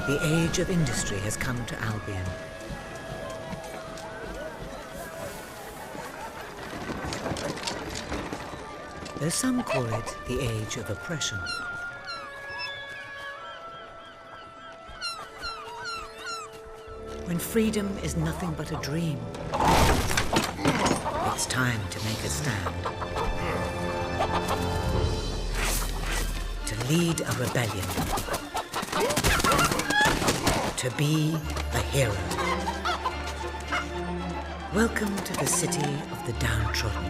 The age of industry has come to Albion. Though some call it the age of oppression. When freedom is nothing but a dream, it's time to make a stand. To lead a rebellion. To be a hero. Welcome to the city of the downtrodden.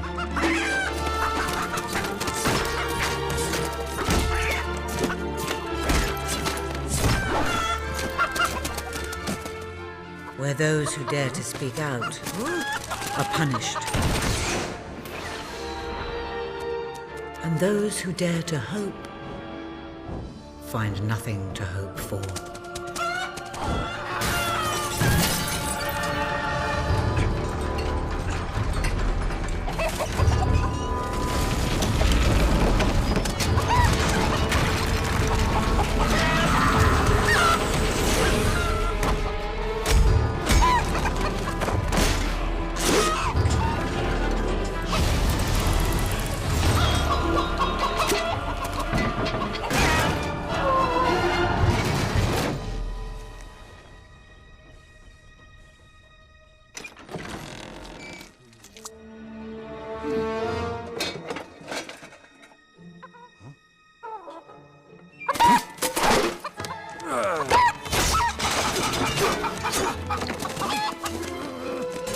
Where those who dare to speak out are punished. And those who dare to hope find nothing to hope for.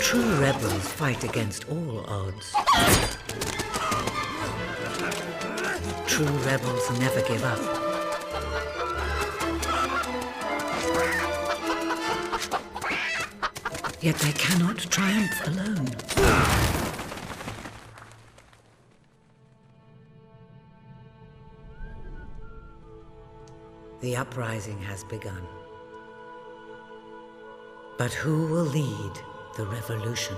True rebels fight against all odds. True rebels never give up. Yet they cannot triumph alone. The uprising has begun. But who will lead the revolution?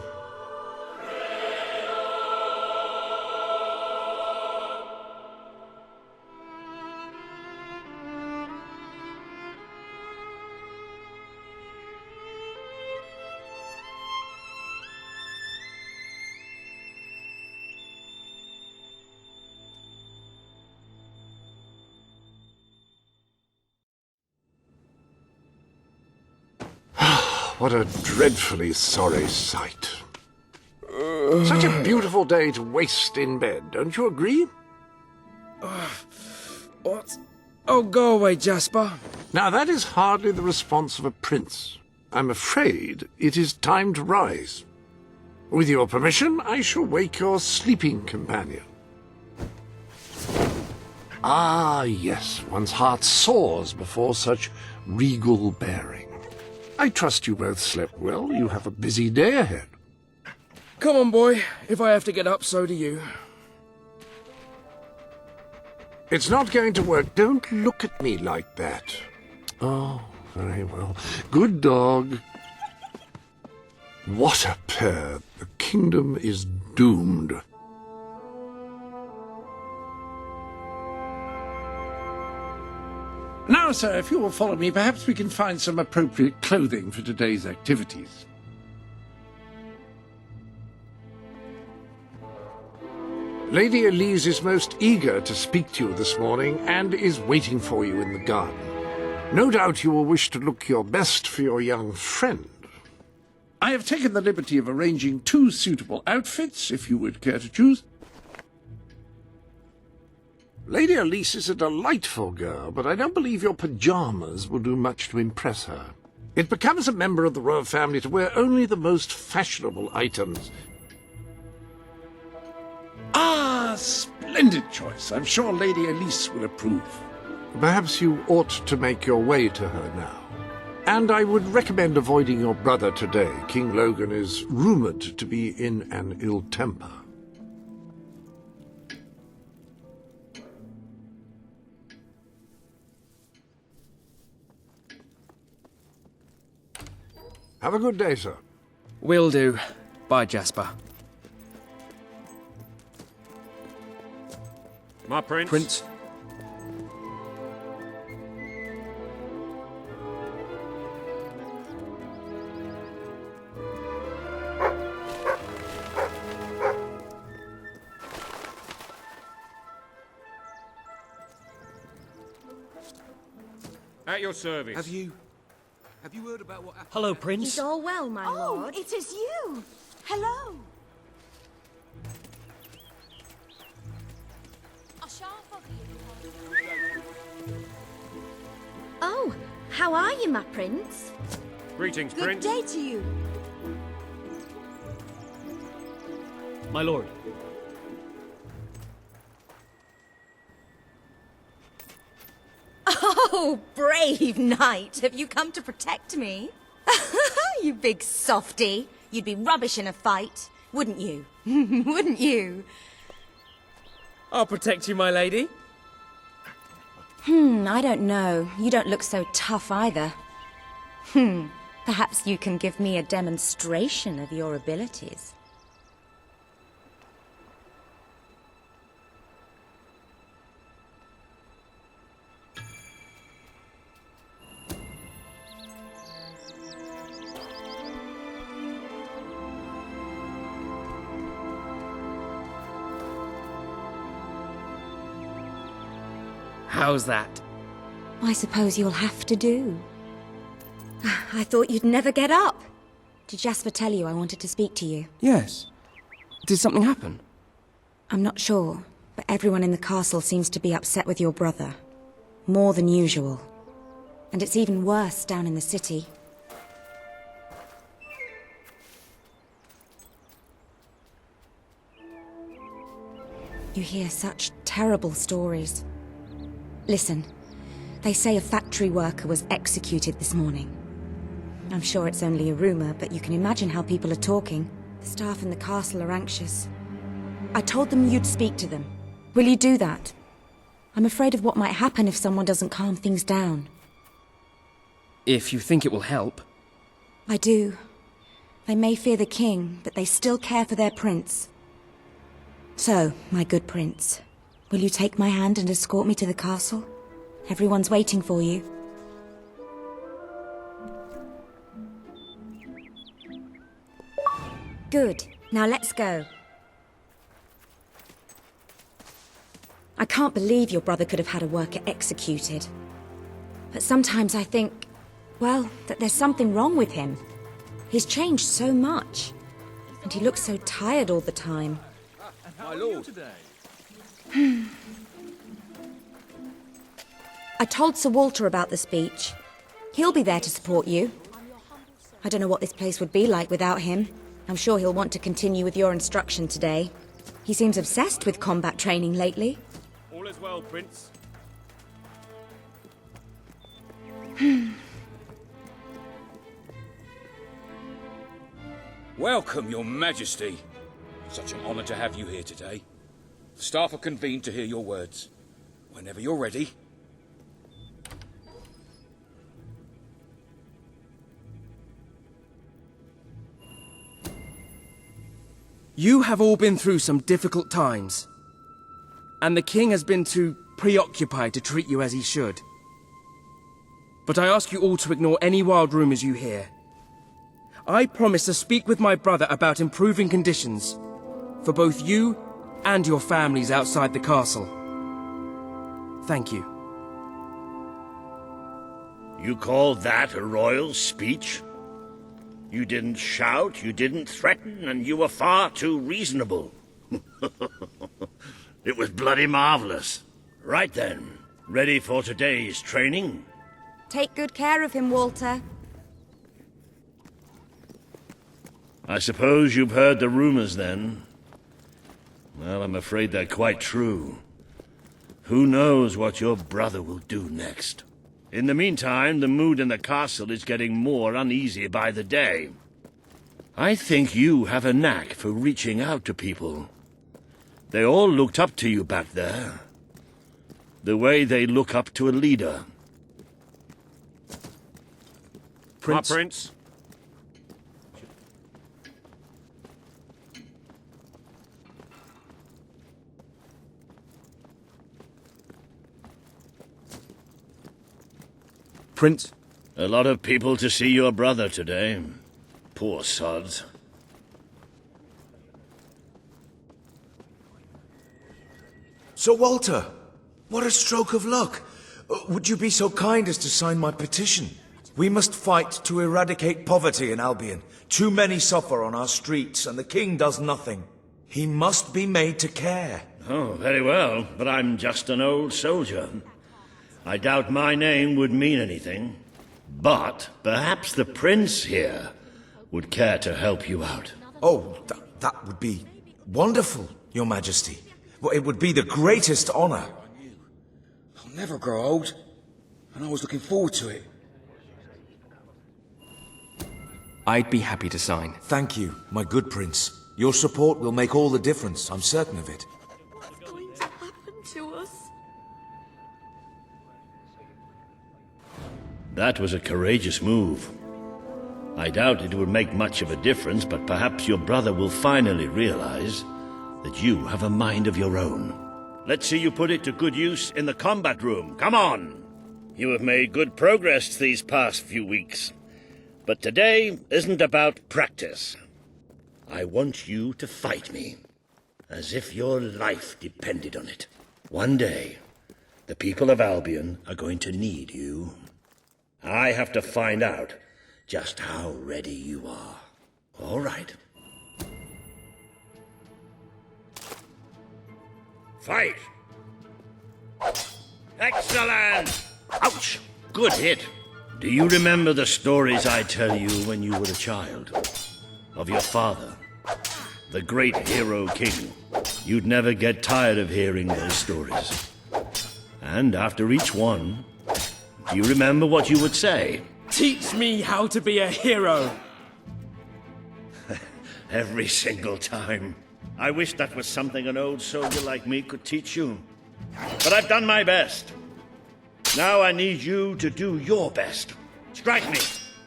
What a dreadfully sorry sight. Such a beautiful day to waste in bed, don't you agree? What? Oh, go away, Jasper. Now, that is hardly the response of a prince. I'm afraid it is time to rise. With your permission, I shall wake your sleeping companion. Ah, yes, one's heart soars before such regal bearing. I trust you both slept well. You have a busy day ahead. Come on, boy. If I have to get up, so do you. It's not going to work. Don't look at me like that. Oh, very well. Good dog. What a pair. The kingdom is doomed. Now, sir, if you will follow me, perhaps we can find some appropriate clothing for today's activities. Lady Elise is most eager to speak to you this morning and is waiting for you in the garden. No doubt you will wish to look your best for your young friend. I have taken the liberty of arranging 2 suitable outfits, if you would care to choose. Lady Elise is a delightful girl, but I don't believe your pyjamas will do much to impress her. It becomes a member of the royal family to wear only the most fashionable items. Ah, splendid choice. I'm sure Lady Elise will approve. Perhaps you ought to make your way to her now. And I would recommend avoiding your brother today. King Logan is rumoured to be in an ill temper. Have a good day, sir. Will do. Bye, Jasper. My prince. Prince. At your service. Have you heard about what happened? Hello, Prince. Is all well, my lord? It is you! Hello! Oh, how are you, my prince? Greetings, Good Prince. day to you. My lord. Oh, brave knight. Have you come to protect me? You big softy. You'd be rubbish in a fight, wouldn't you? Wouldn't you? I'll protect you, my lady. I don't know. You don't look so tough either. Perhaps you can give me a demonstration of your abilities. How's that? I suppose you'll have to do. I thought you'd never get up. Did Jasper tell you I wanted to speak to you? Yes. Did something happen? I'm not sure, but everyone in the castle seems to be upset with your brother. More than usual. And it's even worse down in the city. You hear such terrible stories. Listen, they say a factory worker was executed this morning. I'm sure it's only a rumor, but you can imagine how people are talking. The staff in the castle are anxious. I told them you'd speak to them. Will you do that? I'm afraid of what might happen if someone doesn't calm things down. If you think it will help. I do. They may fear the king, but they still care for their prince. So, my good prince, will you take my hand and escort me to the castle? Everyone's waiting for you. Good. Now let's go. I can't believe your brother could have had a worker executed. But sometimes I think, well, that there's something wrong with him. He's changed so much. And he looks so tired all the time. My lord. I told Sir Walter about the speech. He'll be there to support you. I don't know what this place would be like without him. I'm sure he'll want to continue with your instruction today. He seems obsessed with combat training lately. All is well, Prince. Welcome, your majesty. Such an honor to have you here today. The staff are convened to hear your words. Whenever you're ready. You have all been through some difficult times. And the king has been too preoccupied to treat you as he should. But I ask you all to ignore any wild rumors you hear. I promise to speak with my brother about improving conditions for both you and your families outside the castle. Thank you. You call that a royal speech? You didn't shout, you didn't threaten, and you were far too reasonable. It was bloody marvelous. Right then, ready for today's training? Take good care of him, Walter. I suppose you've heard the rumors then? Well, I'm afraid they're quite true. Who knows what your brother will do next? In the meantime, the mood in the castle is getting more uneasy by the day. I think you have a knack for reaching out to people. They all looked up to you back there. The way they look up to a leader. Prince. Our Prince. Prince. A lot of people to see your brother today. Poor sods. Sir Walter, what a stroke of luck. would you be so kind as to sign my petition? We must fight to eradicate poverty in Albion. Too many suffer on our streets, and the king does nothing. He must be made to care. Oh, very well, but I'm just an old soldier. I doubt my name would mean anything. But perhaps the prince here would care to help you out. Oh, that would be wonderful, Your Majesty. Well, it would be the greatest honor. I'll never grow old, and I was looking forward to it. I'd be happy to sign. Thank you, my good prince. Your support will make all the difference, I'm certain of it. What's going to happen to us? That was a courageous move. I doubt it would make much of a difference, but perhaps your brother will finally realize that you have a mind of your own. Let's see you put it to good use in the combat room. Come on! You have made good progress these past few weeks. But today isn't about practice. I want you to fight me, as if your life depended on it. One day, the people of Albion are going to need you. I have to find out just how ready you are. All right. Fight! Excellent! Ouch! Good hit. Do you remember the stories I tell you when you were a child? Of your father, the great hero king. You'd never get tired of hearing those stories. And after each one, do you remember what you would say? Teach me how to be a hero! Every single time. I wish that was something an old soldier like me could teach you. But I've done my best. Now I need you to do your best. Strike me.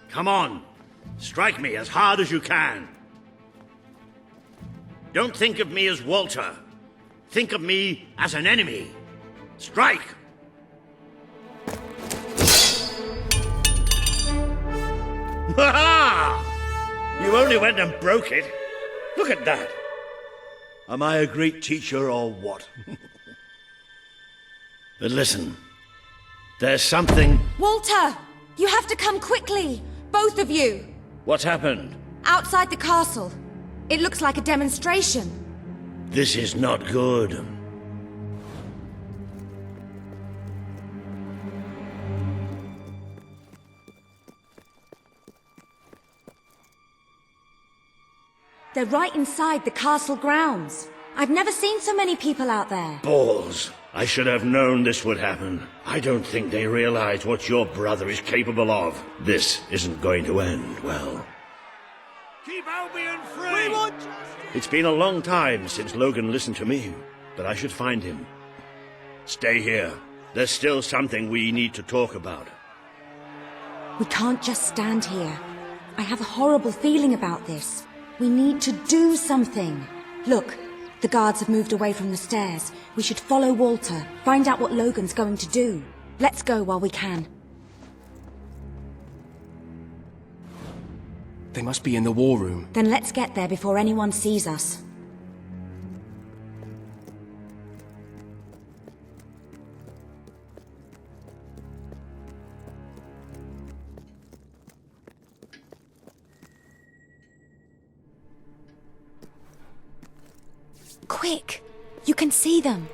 Come on. Strike me as hard as you can. Don't think of me as Walter. Think of me as an enemy. Strike! Ha-ha! You only went and broke it. Look at that. Am I a great teacher or what? But listen. There's something... Walter! You have to come quickly! Both of you! What's happened? Outside the castle. It looks like a demonstration. This is not good. They're right inside the castle grounds. I've never seen so many people out there. Balls. I should have known this would happen. I don't think they realize what your brother is capable of. This isn't going to end well. Keep Albion free! We want justice! It's been a long time since Logan listened to me, but I should find him. Stay here. There's still something we need to talk about. We can't just stand here. I have a horrible feeling about this. We need to do something. Look, the guards have moved away from the stairs. We should follow Walter, find out what Logan's going to do. Let's go while we can. They must be in the war room. Then let's get there before anyone sees us. Quick! You can see them.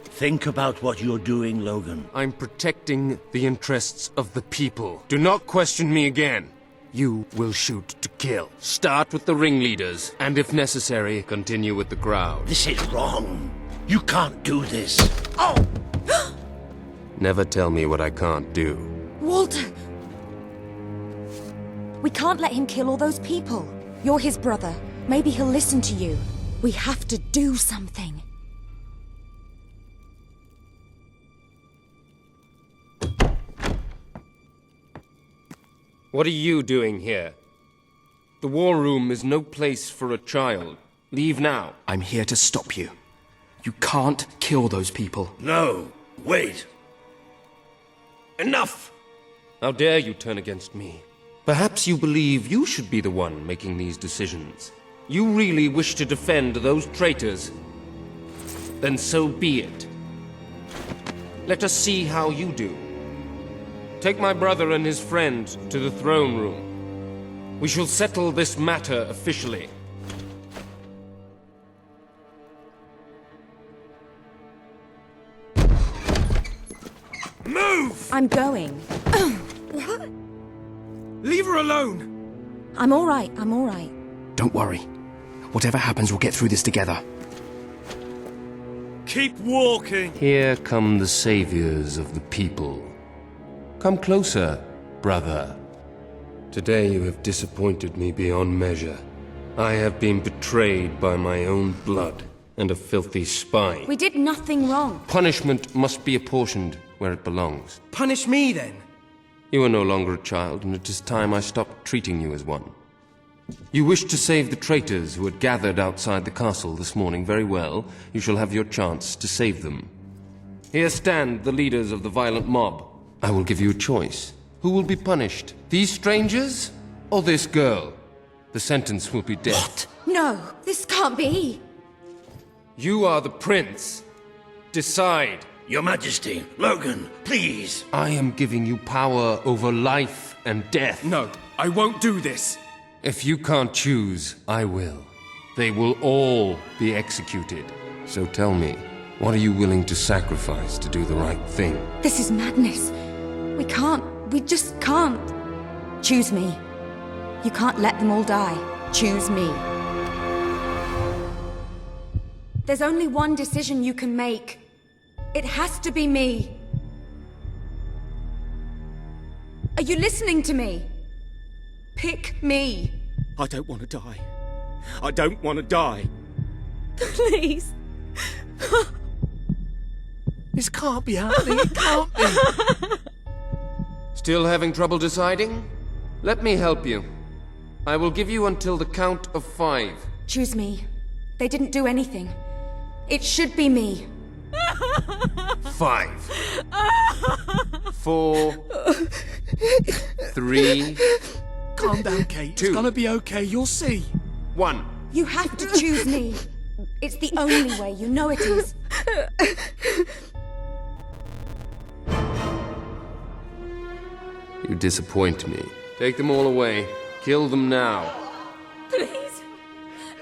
Think about what you're doing, Logan. I'm protecting the interests of the people. Do not question me again. You will shoot to kill. Start with the ringleaders, and if necessary, continue with the crowd. This is wrong. You can't do this. Oh! Never tell me what I can't do. Walter! We can't let him kill all those people. You're his brother. Maybe he'll listen to you. We have to do something. What are you doing here? The war room is no place for a child. Leave now. I'm here to stop you. You can't kill those people. No, wait. Enough! How dare you turn against me? Perhaps you believe you should be the one making these decisions. You really wish to defend those traitors? Then so be it. Let us see how you do. Take my brother and his friend to the throne room. We shall settle this matter officially. Move! I'm going. What? Leave her alone! I'm all right, I'm all right. Don't worry. Whatever happens, we'll get through this together. Keep walking! Here come the saviors of the people. Come closer, brother. Today you have disappointed me beyond measure. I have been betrayed by my own blood and a filthy spy. We did nothing wrong. Punishment must be apportioned where it belongs. Punish me, then. You are no longer a child, and it is time I stopped treating you as one. You wished to save the traitors who had gathered outside the castle this morning. Very well. You shall have your chance to save them. Here stand the leaders of the violent mob. I will give you a choice. Who will be punished? These strangers or this girl? The sentence will be death. What? No, this can't be. You are the prince. Decide. Your Majesty, Logan, please. I am giving you power over life and death. No, I won't do this. If you can't choose, I will. They will all be executed. So tell me, what are you willing to sacrifice to do the right thing? This is madness. We just can't. Choose me. You can't let them all die. Choose me. There's only one decision you can make. It has to be me. Are you listening to me? Pick me. I don't want to die. I don't want to die. Please. This can't be happening. It can't be. Still having trouble deciding? Let me help you. I will give you until the count of 5. Choose me. They didn't do anything. It should be me. 5. 4. 3. Calm down, Kate. 2. It's gonna be okay. You'll see. 1. You have to choose me. It's the only way. You know it is. You disappoint me. Take them all away. Kill them now. Please.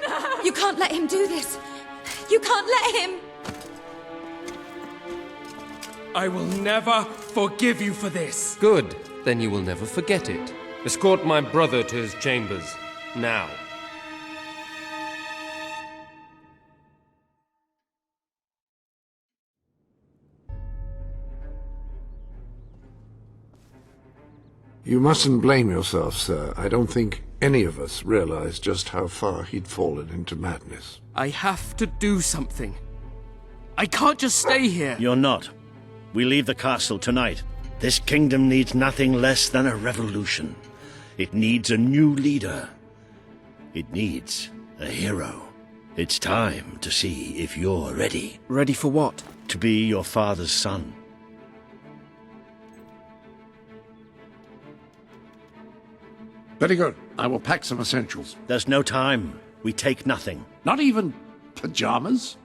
No. You can't let him do this. You can't let him. I will never forgive you for this. Good. Then you will never forget it. Escort my brother to his chambers. Now. You mustn't blame yourself, sir. I don't think any of us realized just how far he'd fallen into madness. I have to do something. I can't just stay here. You're not. We leave the castle tonight. This kingdom needs nothing less than a revolution. It needs a new leader. It needs a hero. It's time to see if you're ready. Ready for what? To be your father's son. Very good. I will pack some essentials. There's no time. We take nothing. Not even pajamas?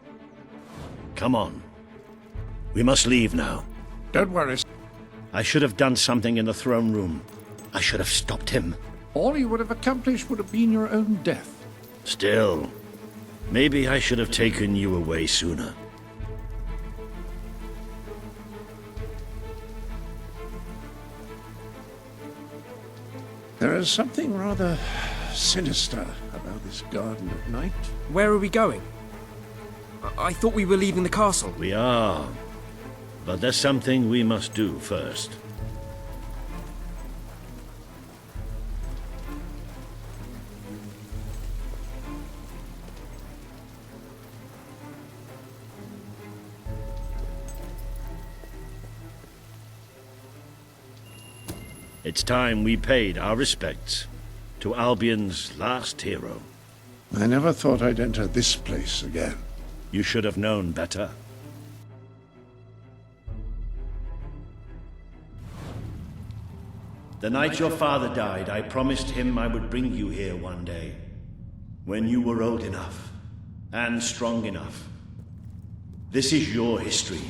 Come on. We must leave now. Don't worry. I should have done something in the throne room. I should have stopped him. All you would have accomplished would have been your own death. Still, maybe I should have taken you away sooner. There is something rather sinister about this garden at night. Where are we going? I thought we were leaving the castle. We are. But there's something we must do first. It's time we paid our respects to Albion's last hero. I never thought I'd enter this place again. You should have known better. The night your father died, I promised him I would bring you here one day, when you were old enough and strong enough. This is your history.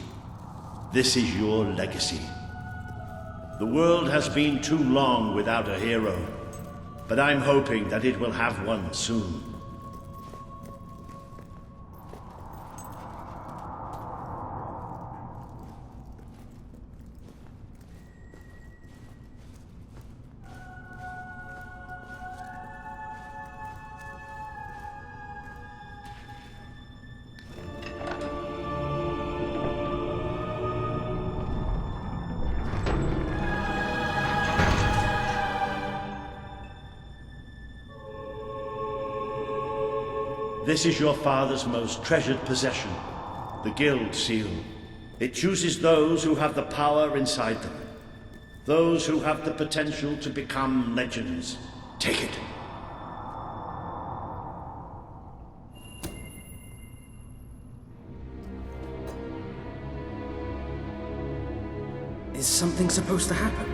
This is your legacy. The world has been too long without a hero, but I'm hoping that it will have one soon. This is your father's most treasured possession, the Guild Seal. It chooses those who have the power inside them, those who have the potential to become legends. Take it. Is something supposed to happen?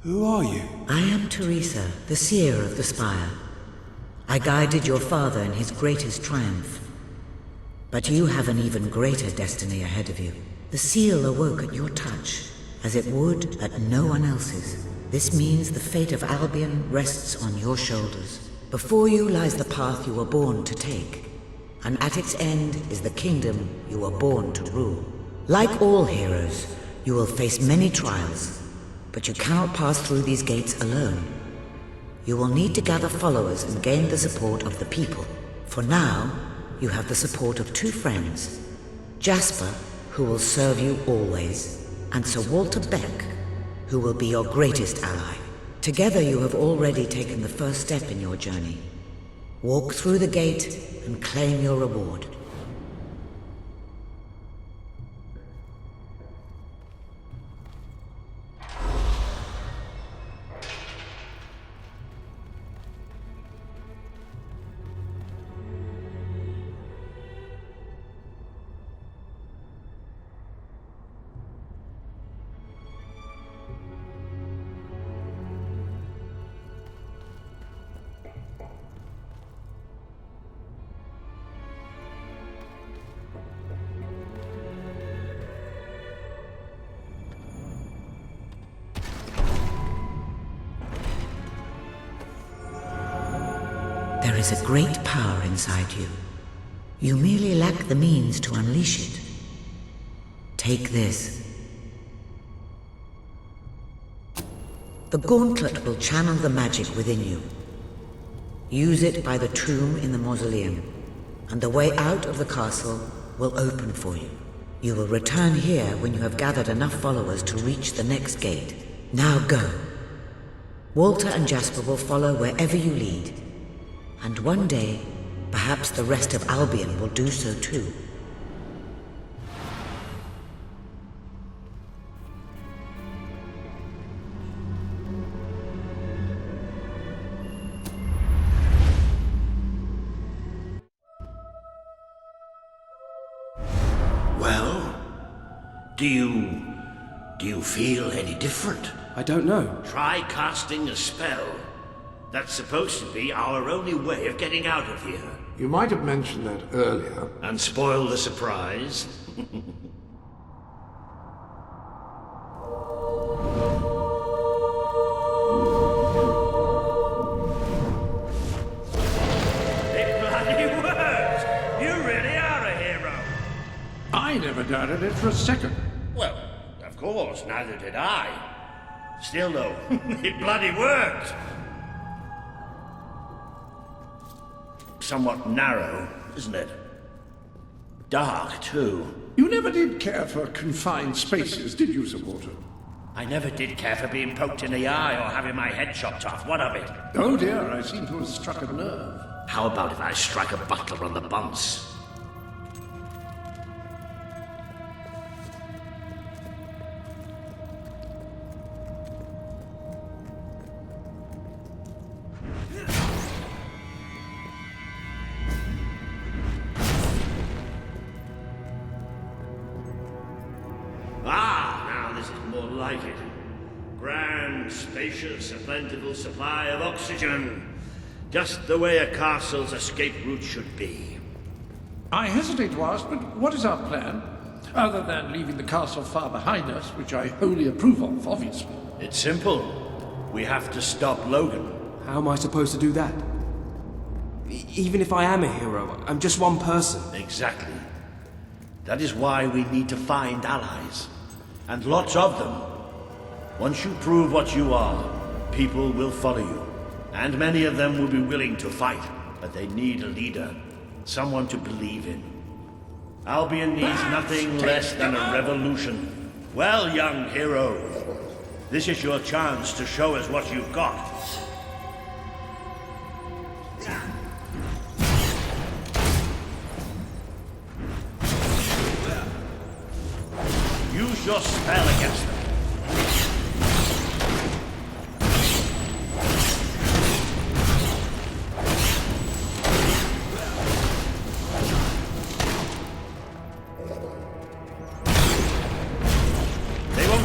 Who are you? I am Teresa, the seer of the spire. I guided your father in his greatest triumph. But you have an even greater destiny ahead of you. The seal awoke at your touch, as it would at no one else's. This means the fate of Albion rests on your shoulders. Before you lies the path you were born to take, and at its end is the kingdom you were born to rule. Like all heroes, you will face many trials, but you cannot pass through these gates alone. You will need to gather followers and gain the support of the people. For now, you have the support of two friends, Jasper, who will serve you always, and Sir Walter Beck, who will be your greatest ally. Together you have already taken the first step in your journey. Walk through the gate and claim your reward. There is a great power inside you. You merely lack the means to unleash it. Take this. The gauntlet will channel the magic within you. Use it by the tomb in the mausoleum, and the way out of the castle will open for you. You will return here when you have gathered enough followers to reach the next gate. Now go. Walter and Jasper will follow wherever you lead. And one day, perhaps the rest of Albion will do so too. Well, do you feel any different? I don't know. Try casting a spell. That's supposed to be our only way of getting out of here. You might have mentioned that earlier. And spoil the surprise. It bloody worked! You really are a hero! I never doubted it for a second. Well, of course, neither did I. Still though, it bloody worked! Somewhat narrow, isn't it? Dark, too. You never did care for confined spaces, did you, Sir Walter? I never did care for being poked in the eye or having my head chopped off. What of it? Oh dear, I seem to have struck a nerve. How about if I strike a butler on the bunce? like it. Grand, spacious, a plentiful supply of oxygen. Just the way a castle's escape route should be. I hesitate to ask, but what is our plan? Other than leaving the castle far behind us, which I wholly approve of, obviously. It's simple. We have to stop Logan. How am I supposed to do that? Even if I am a hero, I'm just one person. Exactly. That is why we need to find allies. And lots of them. Once you prove what you are, people will follow you. And many of them will be willing to fight. But they need a leader. Someone to believe in. Albion needs nothing less than a revolution. Well, young hero, this is your chance to show us what you've got. Use your spell against them.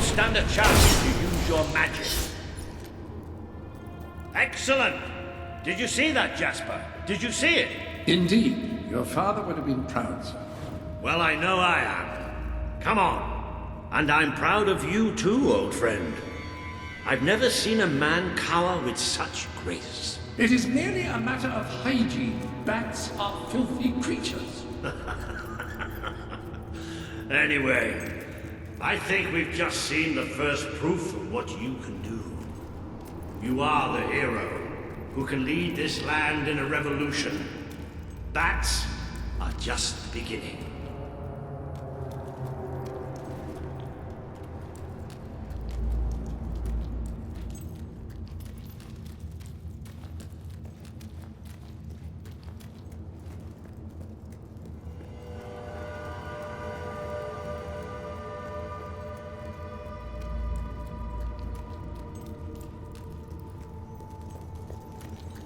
Stand a chance if you use your magic. Excellent! Did you see that, Jasper? Did you see it? Indeed. Your father would have been proud, sir. Well, I know I am. Come on. And I'm proud of you too, old friend. I've never seen a man cower with such grace. It is merely a matter of hygiene. Bats are filthy creatures. Anyway, I think we've just seen the first proof of what you can do. You are the hero who can lead this land in a revolution. Bats are just the beginning.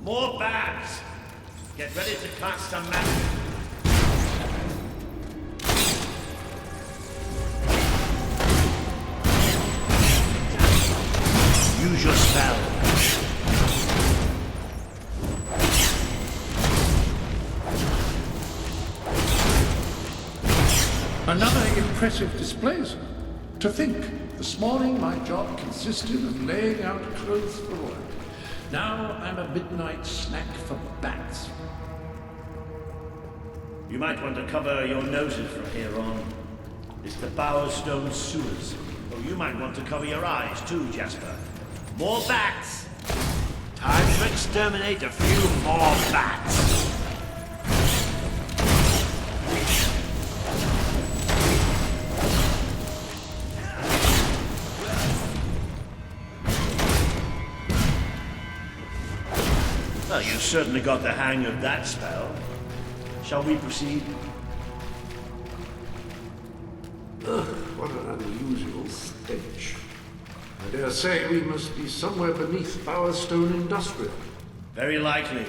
More bats! Get ready to cast some magic. Use your spell. Another impressive display, sir. To think, this morning my job consisted of laying out clothes for work. Now I'm a midnight snack for bats. You might want to cover your noses from here on. It's the Bowerstone sewers. Oh, you might want to cover your eyes too, Jasper. More bats! Time to exterminate a few more bats! Well, you certainly got the hang of that spell. Shall we proceed? Ugh, what an unusual stench. I dare say we must be somewhere beneath Bowerstone Industrial. Very likely.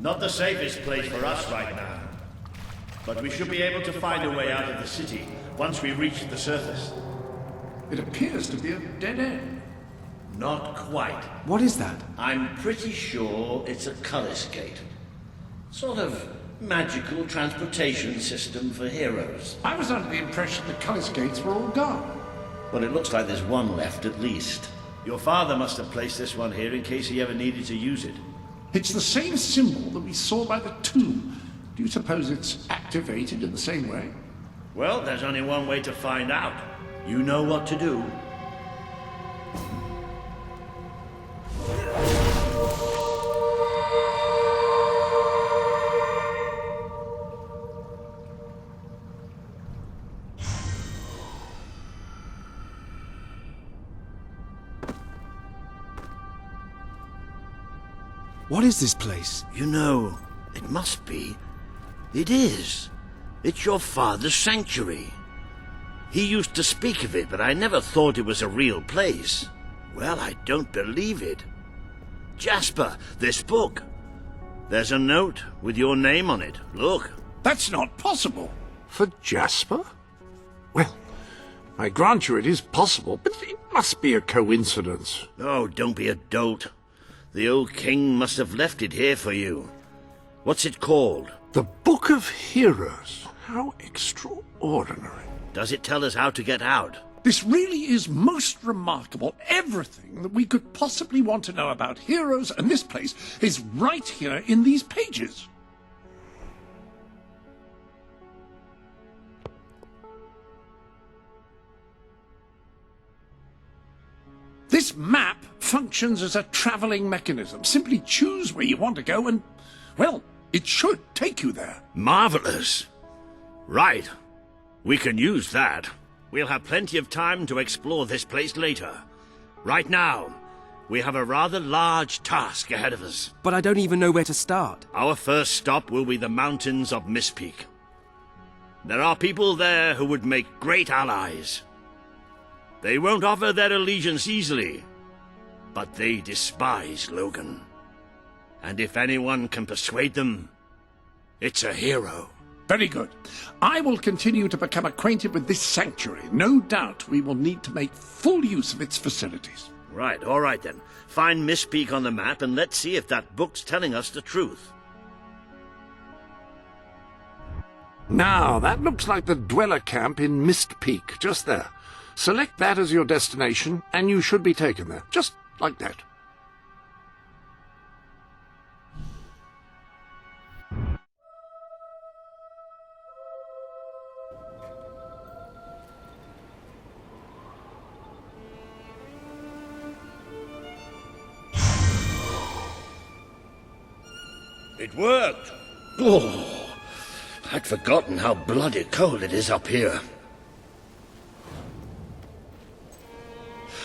Not the safest place for us right now. But we should be able to find a way out of the city once we reach the surface. It appears to be a dead end. Not quite. What is that? I'm pretty sure it's a Cullis Gate. Sort of magical transportation system for heroes. I was under the impression the Cullis Gates were all gone. Well, it looks like there's one left at least. Your father must have placed this one here in case he ever needed to use it. It's the same symbol that we saw by the tomb. Do you suppose it's activated in the same way? Well, there's only one way to find out. You know what to do. What is this place? You know, it must be. It is. It's your father's sanctuary. He used to speak of it, but I never thought it was a real place. Well, I don't believe it. Jasper, this book. There's a note with your name on it. Look. That's not possible. For Jasper? Well, I grant you it is possible, but must be a coincidence. Oh, don't be a dolt. The old king must have left it here for you. What's it called? The Book of Heroes. How extraordinary. Does it tell us how to get out? This really is most remarkable. Everything that we could possibly want to know about heroes and this place is right here in these pages. This map functions as a traveling mechanism. Simply choose where you want to go and, well, it should take you there. Marvelous. Right. We can use that. We'll have plenty of time to explore this place later. Right now, we have a rather large task ahead of us. But I don't even know where to start. Our first stop will be the mountains of Mistpeak. There are people there who would make great allies. They won't offer their allegiance easily, but they despise Logan. And if anyone can persuade them, it's a hero. Very good. I will continue to become acquainted with this sanctuary. No doubt we will need to make full use of its facilities. Right, all right then. Find Mistpeak on the map and let's see if that book's telling us the truth. Now, that looks like the dweller camp in Mistpeak, just there. Select that as your destination, and you should be taken there, just like that. It worked! Oh, I'd forgotten how bloody cold it is up here.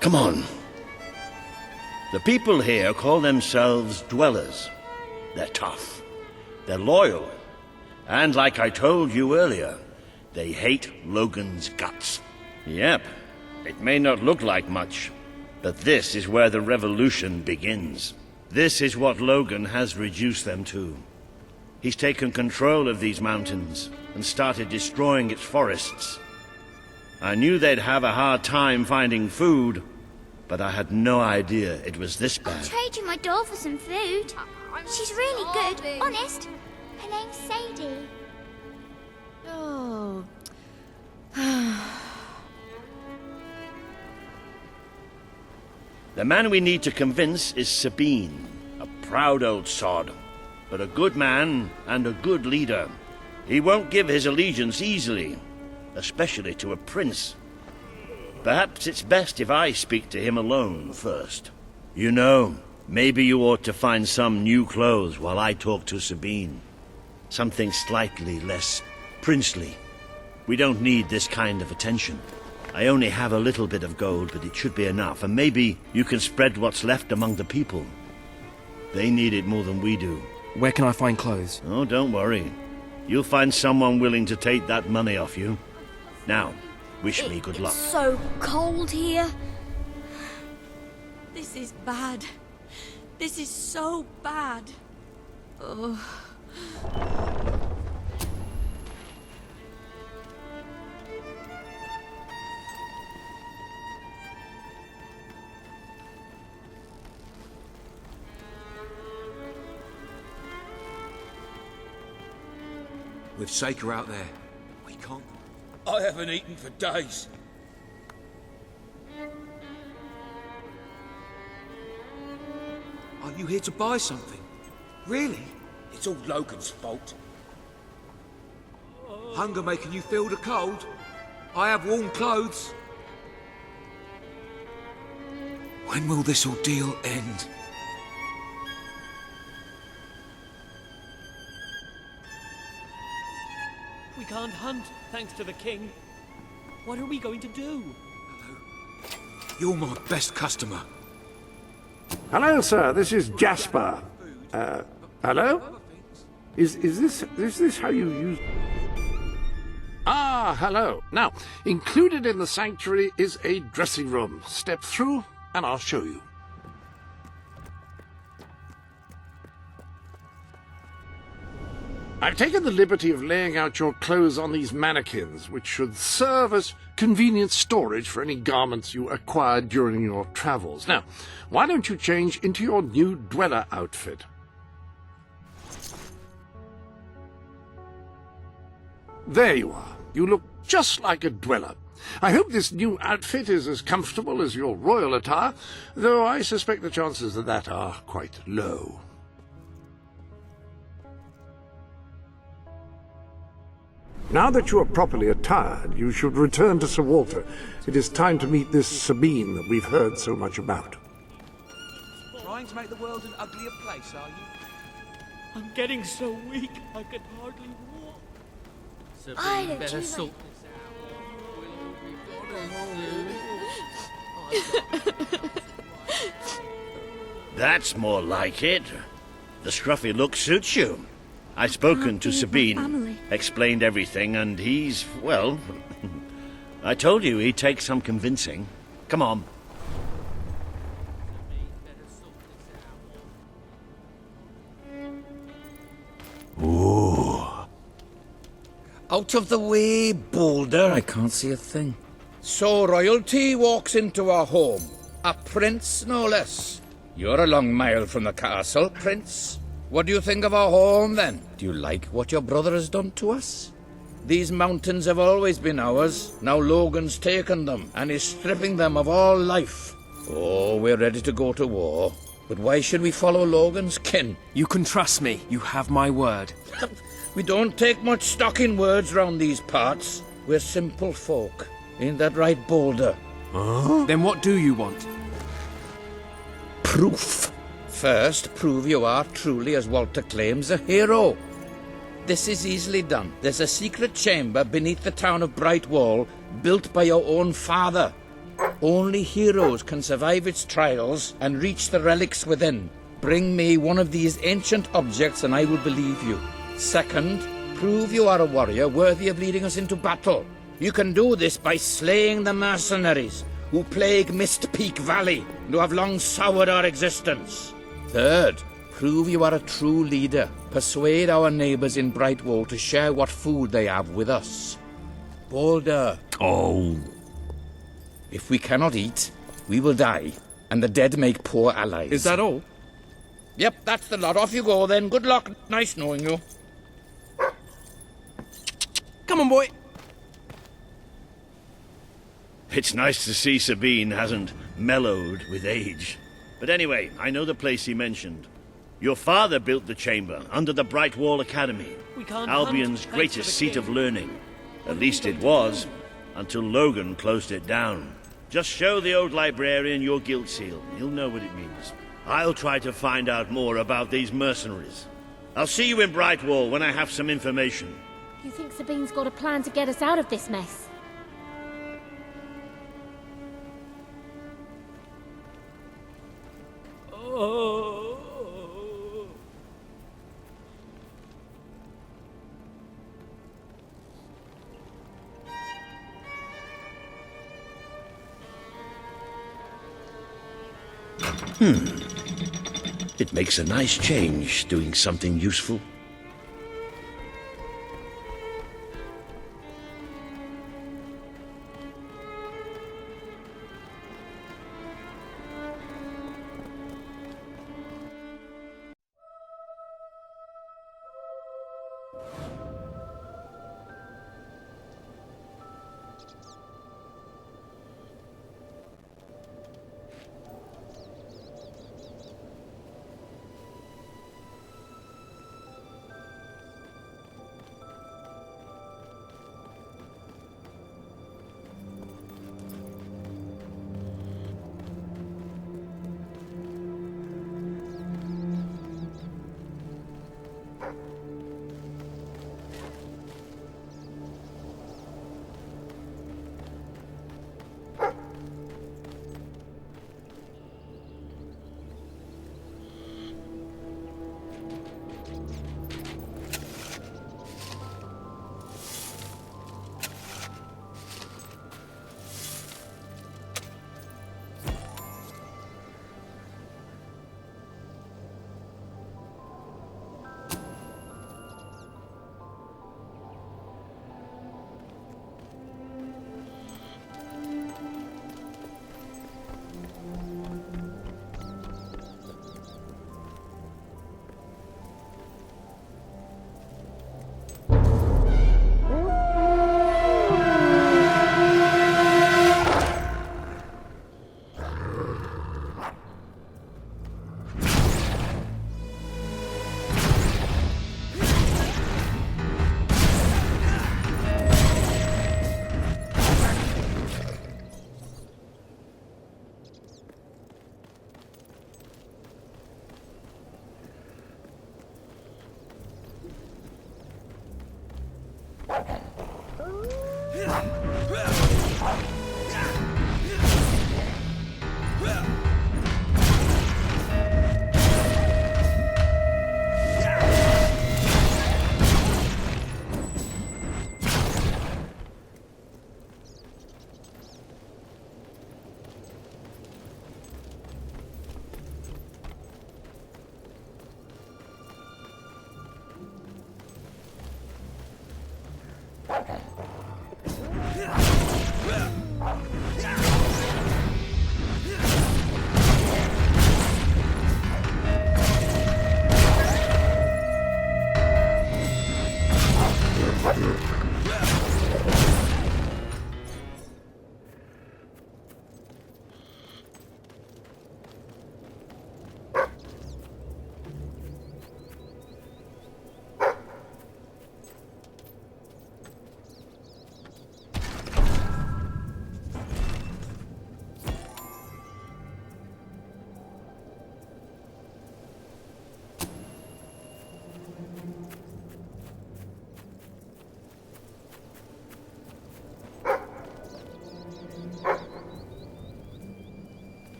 Come on. The people here call themselves dwellers. They're tough. They're loyal. And like I told you earlier, they hate Logan's guts. Yep. It may not look like much, but this is where the revolution begins. This is what Logan has reduced them to. He's taken control of these mountains and started destroying its forests. I knew they'd have a hard time finding food, but I had no idea it was this bad. I'll trade you my doll for some food. She's really good, honest. Her name's Sadie. Oh. The man we need to convince is Sabine, a proud old sod, but a good man and a good leader. He won't give his allegiance easily, especially to a prince. Perhaps it's best if I speak to him alone first. You know, maybe you ought to find some new clothes while I talk to Sabine. Something slightly less princely. We don't need this kind of attention. I only have a little bit of gold, but it should be enough, and maybe you can spread what's left among the people. They need it more than we do. Where can I find clothes? Oh, don't worry. You'll find someone willing to take that money off you. Now, wish me good luck. It's so cold here. This is bad. This is so bad. Oh. With Saker out there, we can't... I haven't eaten for days. Are you here to buy something? Really? It's all Logan's fault. Hunger making you feel the cold? I have warm clothes. When will this ordeal end? We can't hunt, thanks to the king. What are we going to do? You're my best customer. Hello, sir. This is Jasper. Hello? Is this how you use... Ah, hello. Now, included in the sanctuary is a dressing room. Step through, and I'll show you. I've taken the liberty of laying out your clothes on these mannequins, which should serve as convenient storage for any garments you acquired during your travels. Now, why don't you change into your new dweller outfit? There you are. You look just like a dweller. I hope this new outfit is as comfortable as your royal attire, though I suspect the chances of that are quite low. Now that you are properly attired, you should return to Sir Walter. It is time to meet this Sabine that we've heard so much about. Trying to make the world an uglier place, are you? I'm getting so weak, I can hardly walk. I don't better sort That's more like it. The scruffy look suits you. I've spoken to Sabine, explained everything, and he's, well, I told you he'd take some convincing. Come on. Ooh. Out of the way, Boulder. I can't see a thing. So royalty walks into our home. A prince, no less. You're a long mile from the castle, Prince. What do you think of our home, then? Do you like what your brother has done to us? These mountains have always been ours. Now Logan's taken them, and is stripping them of all life. Oh, we're ready to go to war. But why should we follow Logan's kin? You can trust me. You have my word. We don't take much stock in words round these parts. We're simple folk. Ain't that right, Boulder? Huh? Then what do you want? Proof. First, prove you are truly, as Walter claims, a hero. This is easily done. There's a secret chamber beneath the town of Brightwall, built by your own father. Only heroes can survive its trials and reach the relics within. Bring me one of these ancient objects and I will believe you. Second, prove you are a warrior worthy of leading us into battle. You can do this by slaying the mercenaries who plague Mist Peak Valley and who have long soured our existence. Third, prove you are a true leader. Persuade our neighbours in Brightwall to share what food they have with us. Boulder. Oh. If we cannot eat, we will die, and the dead make poor allies. Is that all? Yep, that's the lot. Off you go then. Good luck. Nice knowing you. Come on, boy. It's nice to see Sabine hasn't mellowed with age. But anyway, I know the place he mentioned. Your father built the chamber under the Brightwall Academy, Albion's greatest seat of learning. At least it was, until Logan closed it down. Just show the old librarian your guild seal. He'll know what it means. I'll try to find out more about these mercenaries. I'll see you in Brightwall when I have some information. You think Sabine's got a plan to get us out of this mess? It makes a nice change doing something useful.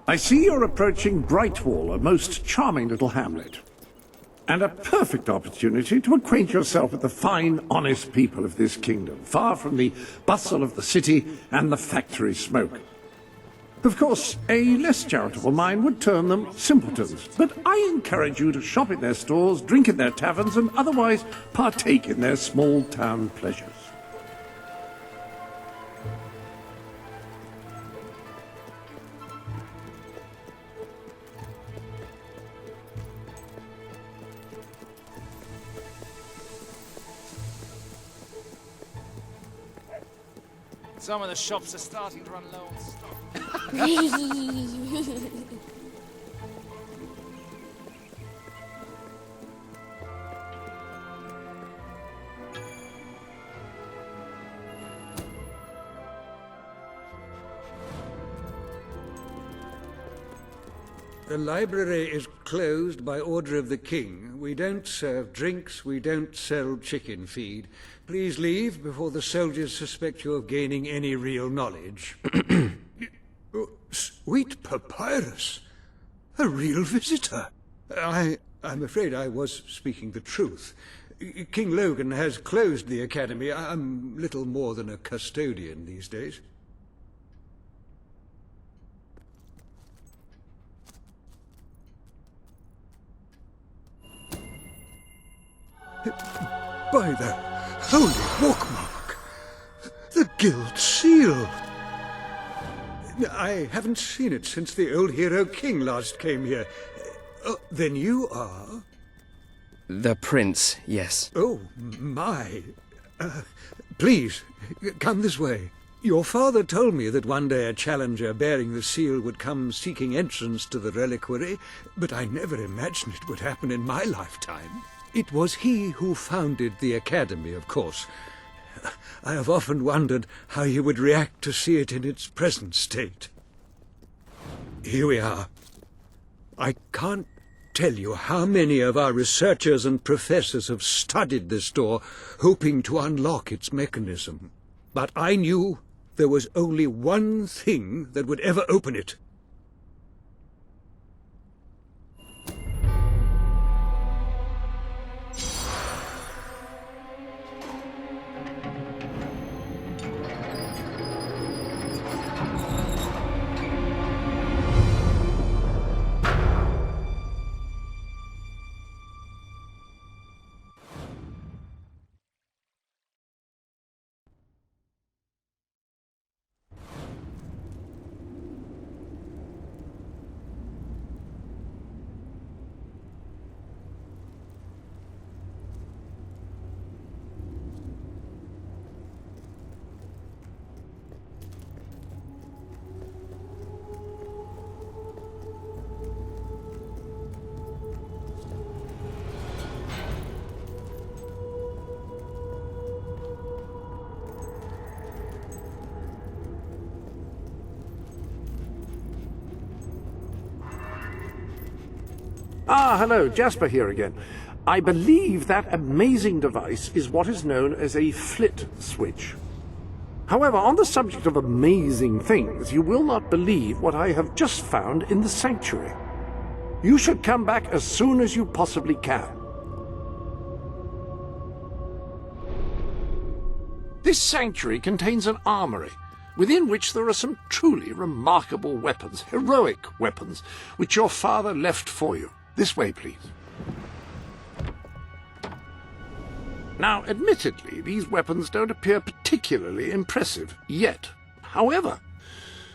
I see you're approaching Brightwall, a most charming little hamlet. And a perfect opportunity to acquaint yourself with the fine, honest people of this kingdom, far from the bustle of the city and the factory smoke. Of course, a less charitable mind would term them simpletons, but I encourage you to shop in their stores, drink in their taverns, and otherwise partake in their small-town pleasures. Some of the shops are starting to run low on stock. The library is closed by order of the king. We don't serve drinks, we don't sell chicken feed. Please leave before the soldiers suspect you of gaining any real knowledge. Sweet papyrus! A real visitor! I'm afraid I was speaking the truth. King Logan has closed the academy. I'm little more than a custodian these days. By the holy bookmark! The Guild Seal! I haven't seen it since the old hero king last came here. Then you are? The prince, yes. Oh, my. Please, come this way. Your father told me that one day a challenger bearing the seal would come seeking entrance to the reliquary, but I never imagined it would happen in my lifetime. It was he who founded the academy, of course. I have often wondered how he would react to see it in its present state. Here we are. I can't tell you how many of our researchers and professors have studied this door, hoping to unlock its mechanism. But I knew there was only one thing that would ever open it. Ah, hello, Jasper here again. I believe that amazing device is what is known as a flit switch. However, on the subject of amazing things, you will not believe what I have just found in the sanctuary. You should come back as soon as you possibly can. This sanctuary contains an armory, within which there are some truly remarkable weapons, heroic weapons, which your father left for you. This way, please. Now, admittedly, these weapons don't appear particularly impressive yet. However,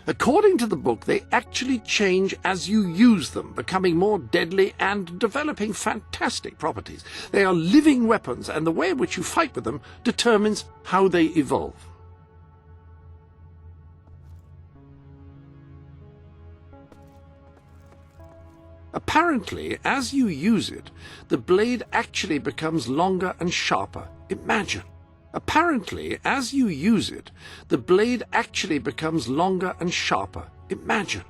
according to the book, they actually change as you use them, becoming more deadly and developing fantastic properties. They are living weapons, and the way in which you fight with them determines how they evolve. Apparently, as you use it, the blade actually becomes longer and sharper. Imagine. Apparently, as you use it, the blade actually becomes longer and sharper. Imagine.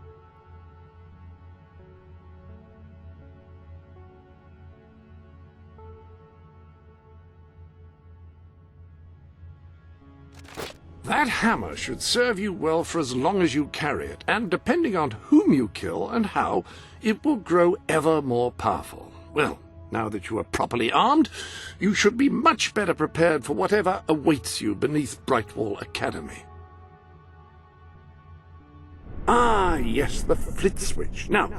That hammer should serve you well for as long as you carry it, and depending on whom you kill and how, it will grow ever more powerful. Well, now that you are properly armed, you should be much better prepared for whatever awaits you beneath Brightwall Academy. Ah, yes, the flit switch. Now,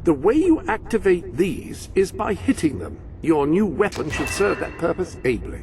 the way you activate these is by hitting them. Your new weapon should serve that purpose ably.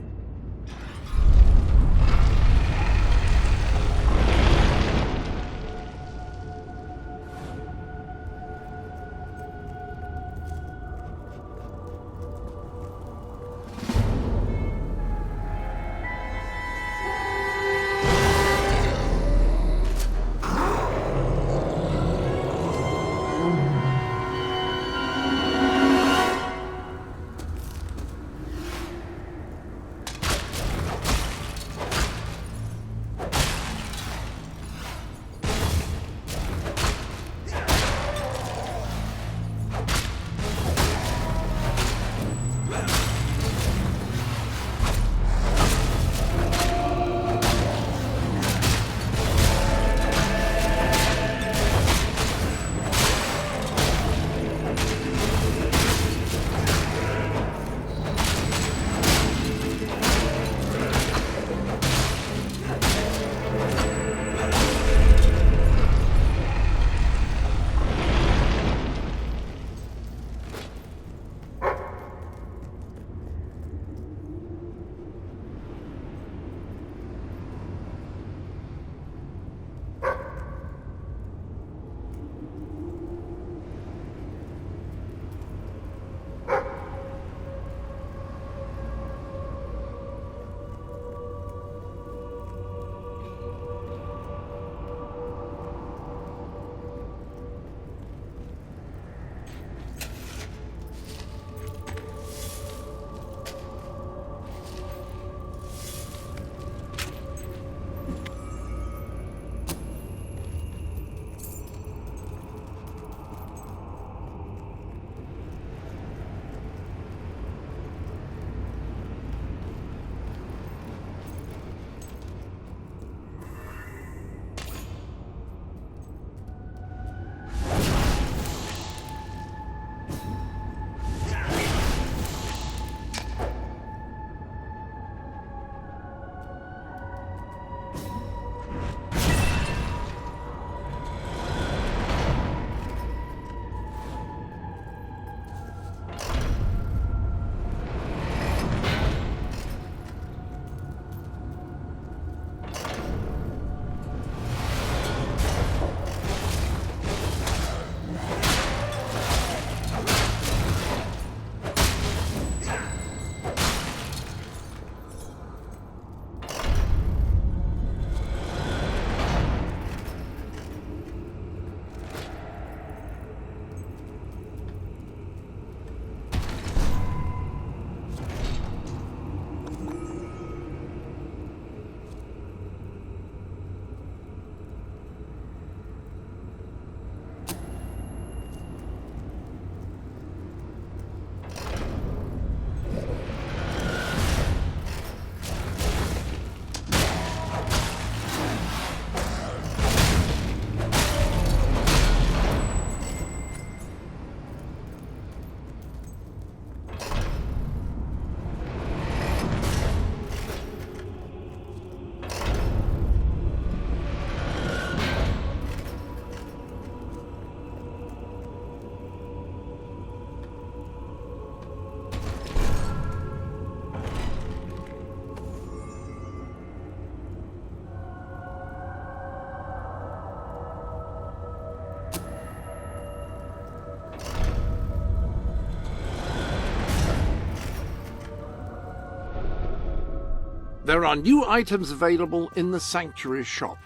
There are new items available in the Sanctuary shop.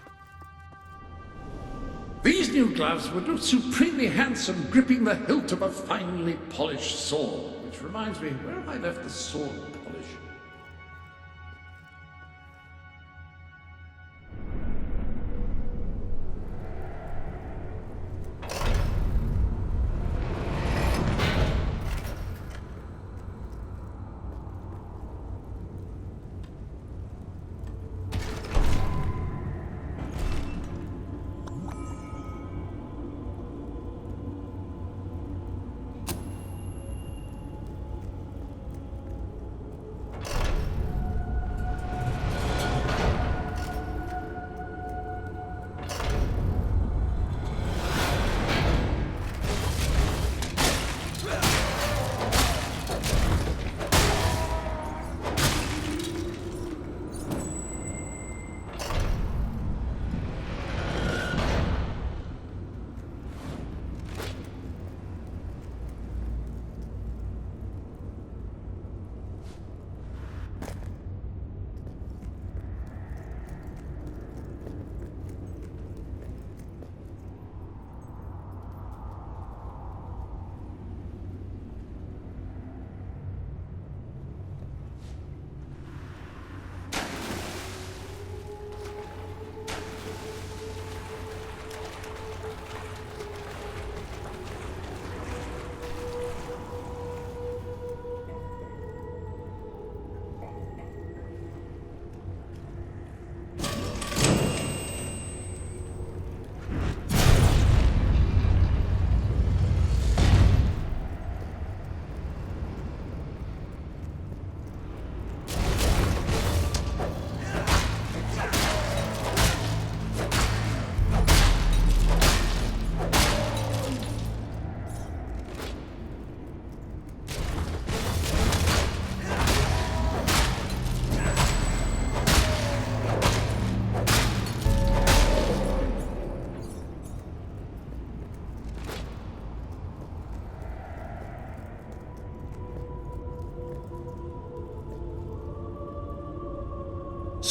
These new gloves would look supremely handsome gripping the hilt of a finely polished sword. Which reminds me, where have I left the sword polish?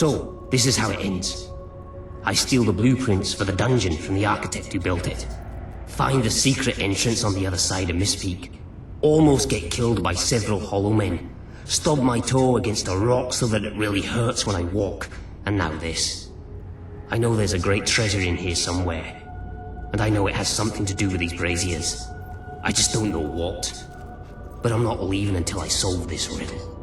So, this is how it ends. I steal the blueprints for the dungeon from the architect who built it. Find the secret entrance on the other side of Mistpeak. Almost get killed by several hollow men. Stub my toe against a rock so that it really hurts when I walk. And now this. I know there's a great treasure in here somewhere. And I know it has something to do with these braziers. I just don't know what. But I'm not leaving until I solve this riddle.